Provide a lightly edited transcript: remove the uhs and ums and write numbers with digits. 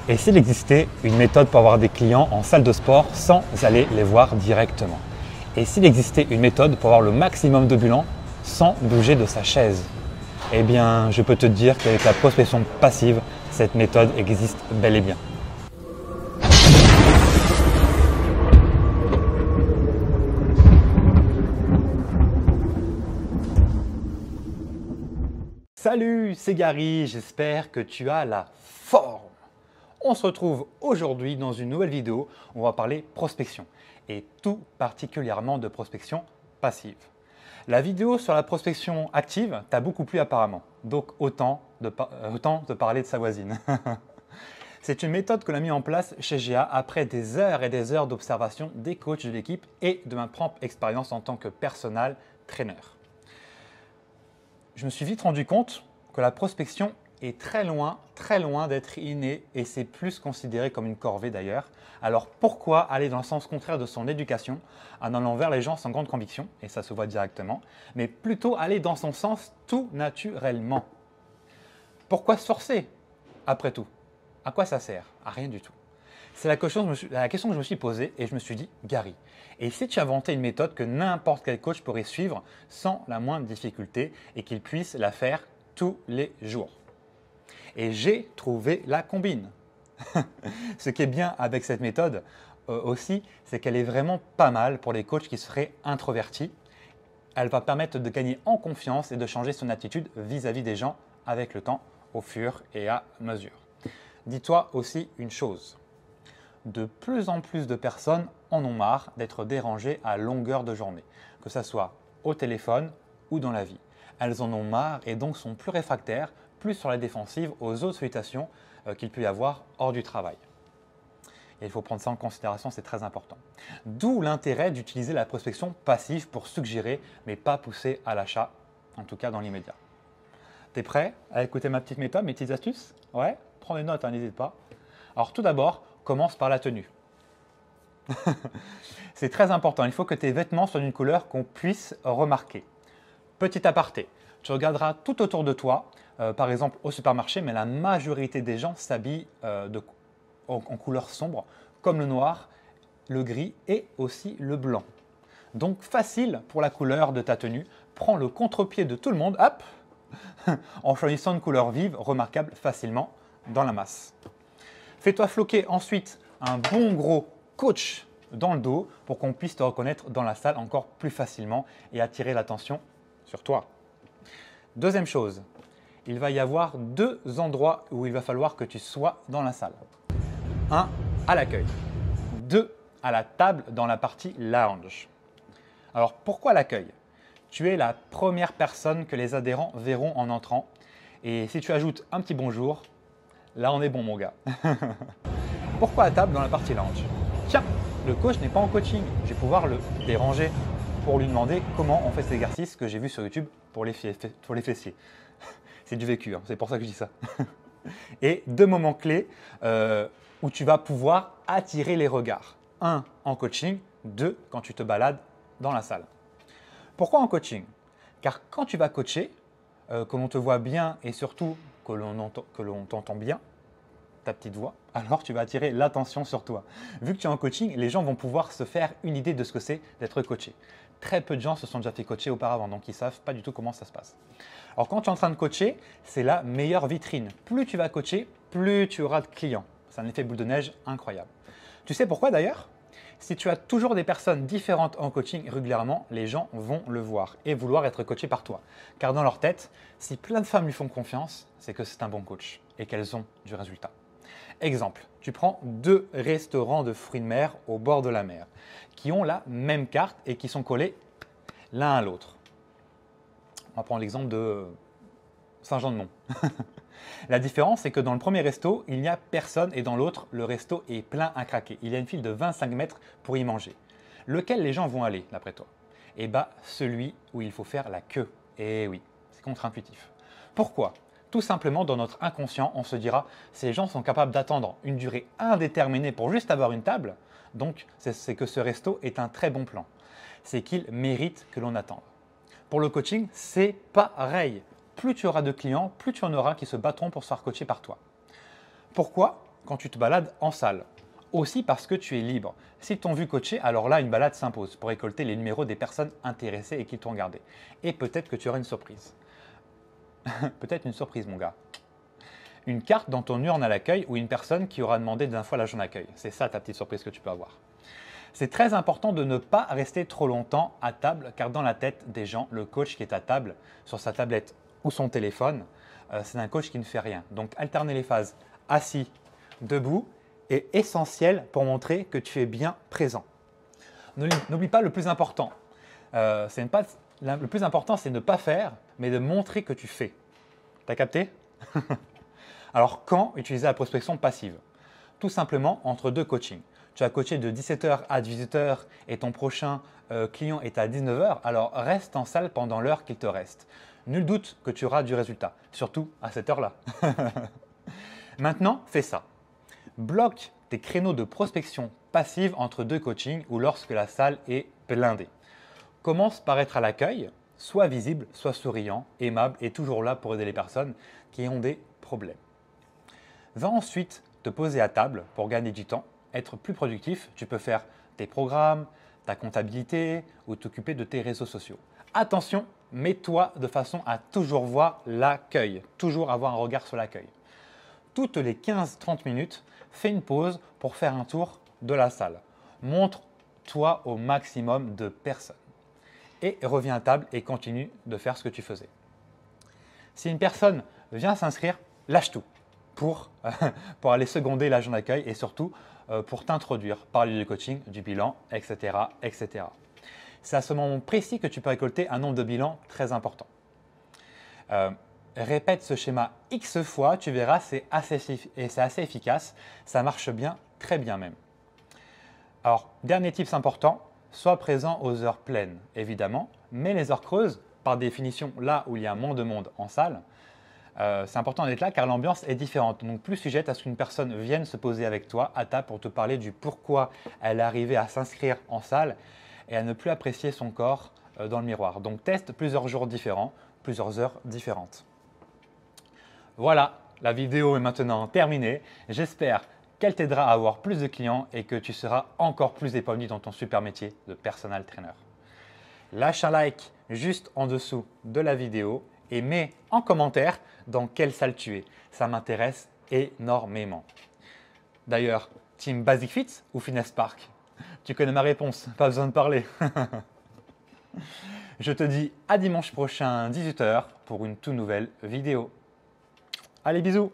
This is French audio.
Et s'il existait une méthode pour avoir des clients en salle de sport sans aller les voir directement? Et s'il existait une méthode pour avoir le maximum de bilan sans bouger de sa chaise? Eh bien, je peux te dire qu'avec la prospection passive, cette méthode existe bel et bien. Salut, c'est Gary, j'espère que tu as la forme. On se retrouve aujourd'hui dans une nouvelle vidéo où on va parler prospection et tout particulièrement de prospection passive. La vidéo sur la prospection active t'a beaucoup plu apparemment, donc autant te parler de sa voisine. C'est une méthode que l'on a mis en place chez GA après des heures et des heures d'observation des coachs de l'équipe et de ma propre expérience en tant que personal trainer. Je me suis vite rendu compte que la prospection est très loin d'être innée et c'est plus considéré comme une corvée d'ailleurs. Alors pourquoi aller dans le sens contraire de son éducation en allant vers les gens sans grande conviction, et ça se voit directement, mais plutôt aller dans son sens tout naturellement? Pourquoi se forcer après tout? À quoi ça sert? À rien du tout. C'est la question que je me suis posée et je me suis dit, Gary, et si tu inventais une méthode que n'importe quel coach pourrait suivre sans la moindre difficulté et qu'il puisse la faire tous les jours? Et j'ai trouvé la combine. Ce qui est bien avec cette méthode aussi, c'est qu'elle est vraiment pas mal pour les coachs qui seraient introvertis. Elle va permettre de gagner en confiance et de changer son attitude vis-à-vis des gens avec le temps, au fur et à mesure. Dis-toi aussi une chose. De plus en plus de personnes en ont marre d'être dérangées à longueur de journée, que ce soit au téléphone ou dans la vie. Elles en ont marre et donc sont plus réfractaires, plus sur la défensive aux autres sollicitations qu'il peut y avoir hors du travail. Et il faut prendre ça en considération, c'est très important. D'où l'intérêt d'utiliser la prospection passive pour suggérer, mais pas pousser à l'achat, en tout cas dans l'immédiat. T'es prêt à écouter ma petite méthode, mes petites astuces? Ouais, prends des notes, n'hésite pas. Alors tout d'abord, commence par la tenue. C'est très important, il faut que tes vêtements soient d'une couleur qu'on puisse remarquer. Petit aparté, tu regarderas tout autour de toi, par exemple au supermarché, mais la majorité des gens s'habillent en couleur sombre, comme le noir, le gris et aussi le blanc. Donc facile pour la couleur de ta tenue, prends le contre-pied de tout le monde, hop, en choisissant une couleur vive, remarquable facilement dans la masse. Fais-toi floquer ensuite un bon gros coach dans le dos pour qu'on puisse te reconnaître dans la salle encore plus facilement et attirer l'attention sur toi. Deuxième chose, il va y avoir deux endroits où il va falloir que tu sois dans la salle. Un, à l'accueil. Deux, à la table dans la partie lounge. Alors pourquoi l'accueil? Tu es la première personne que les adhérents verront en entrant et si tu ajoutes un petit bonjour, là on est bon mon gars. Pourquoi à table dans la partie lounge? Tiens, le coach n'est pas en coaching, je vais pouvoir le déranger pour lui demander comment on fait cet exercice que j'ai vu sur YouTube pour les fessiers. C'est du vécu, hein, c'est pour ça que je dis ça. Et deux moments clés où tu vas pouvoir attirer les regards. Un, en coaching. Deux, quand tu te balades dans la salle. Pourquoi en coaching? Car quand tu vas coacher, que l'on te voit bien et surtout que l'on t'entend bien, ta petite voix, alors tu vas attirer l'attention sur toi. Vu que tu es en coaching, les gens vont pouvoir se faire une idée de ce que c'est d'être coaché. Très peu de gens se sont déjà fait coacher auparavant, donc ils ne savent pas du tout comment ça se passe. Alors quand tu es en train de coacher, c'est la meilleure vitrine. Plus tu vas coacher, plus tu auras de clients. C'est un effet boule de neige incroyable. Tu sais pourquoi d'ailleurs? Si tu as toujours des personnes différentes en coaching régulièrement, les gens vont le voir et vouloir être coachés par toi. Car dans leur tête, si plein de femmes lui font confiance, c'est que c'est un bon coach et qu'elles ont du résultat. Exemple, tu prends deux restaurants de fruits de mer au bord de la mer qui ont la même carte et qui sont collés l'un à l'autre. On va prendre l'exemple de Saint-Jean-de-Mont. La différence, c'est que dans le premier resto, il n'y a personne et dans l'autre, le resto est plein à craquer. Il y a une file de 25 mètres pour y manger. Lequel les gens vont aller, d'après toi? Eh bien, celui où il faut faire la queue. Eh oui, c'est contre-intuitif. Pourquoi? Tout simplement, dans notre inconscient, on se dira « ces gens sont capables d'attendre une durée indéterminée pour juste avoir une table, donc c'est que ce resto est un très bon plan. C'est qu'il mérite que l'on attende. » Pour le coaching, c'est pareil. Plus tu auras de clients, plus tu en auras qui se battront pour se faire coacher par toi. Pourquoi? quand tu te balades en salle. Aussi parce que tu es libre. S'ils t'ont vu coacher, alors là, une balade s'impose pour récolter les numéros des personnes intéressées et qui t'ont regardé. Et peut-être que tu auras une surprise. Peut-être une surprise, mon gars. Une carte dans ton urne à l'accueil ou une personne qui aura demandé d'un fois l'agent d'accueil. C'est ça ta petite surprise que tu peux avoir. C'est très important de ne pas rester trop longtemps à table car dans la tête des gens, le coach qui est à table, sur sa tablette ou son téléphone, c'est un coach qui ne fait rien. Donc alterner les phases assis, debout est essentiel pour montrer que tu es bien présent. N'oublie pas le plus important. Le plus important, c'est de ne pas faire, mais de montrer que tu fais. T'as capté? Alors, quand utiliser la prospection passive? Tout simplement entre deux coachings. Tu as coaché de 17h à 18h et ton prochain client est à 19h, alors reste en salle pendant l'heure qu'il te reste. Nul doute que tu auras du résultat, surtout à cette heure-là. Maintenant, fais ça. Bloque tes créneaux de prospection passive entre deux coachings ou lorsque la salle est blindée. Commence par être à l'accueil, sois visible, sois souriant, aimable et toujours là pour aider les personnes qui ont des problèmes. Va ensuite te poser à table pour gagner du temps, être plus productif. Tu peux faire tes programmes, ta comptabilité ou t'occuper de tes réseaux sociaux. Attention, mets-toi de façon à toujours voir l'accueil, toujours avoir un regard sur l'accueil. Toutes les 15-30 minutes, fais une pause pour faire un tour de la salle. Montre-toi au maximum de personnes. Et reviens à table et continue de faire ce que tu faisais. Si une personne vient s'inscrire, lâche tout pour aller seconder l'agent d'accueil et surtout pour t'introduire, parler du coaching, du bilan, etc. etc. C'est à ce moment précis que tu peux récolter un nombre de bilans très important. Répète ce schéma X fois, tu verras, c'est assez efficace, ça marche bien, très bien même. Alors, dernier tips important, sois présent aux heures pleines, évidemment, mais les heures creuses, par définition, là où il y a moins de monde en salle, c'est important d'être là car l'ambiance est différente. Donc, plus sujette à ce qu'une personne vienne se poser avec toi à table pour te parler du pourquoi elle est arrivée à s'inscrire en salle et à ne plus apprécier son corps dans le miroir. Donc, teste plusieurs jours différents, plusieurs heures différentes. Voilà, la vidéo est maintenant terminée. J'espère qu'elle t'aidera à avoir plus de clients et que tu seras encore plus épanoui dans ton super métier de personal trainer. Lâche un like juste en dessous de la vidéo et mets en commentaire dans quelle salle tu es. Ça m'intéresse énormément. D'ailleurs, Team Basic Fit ou Fitness Park? Tu connais ma réponse, pas besoin de parler. Je te dis à dimanche prochain 18h pour une toute nouvelle vidéo. Allez, bisous!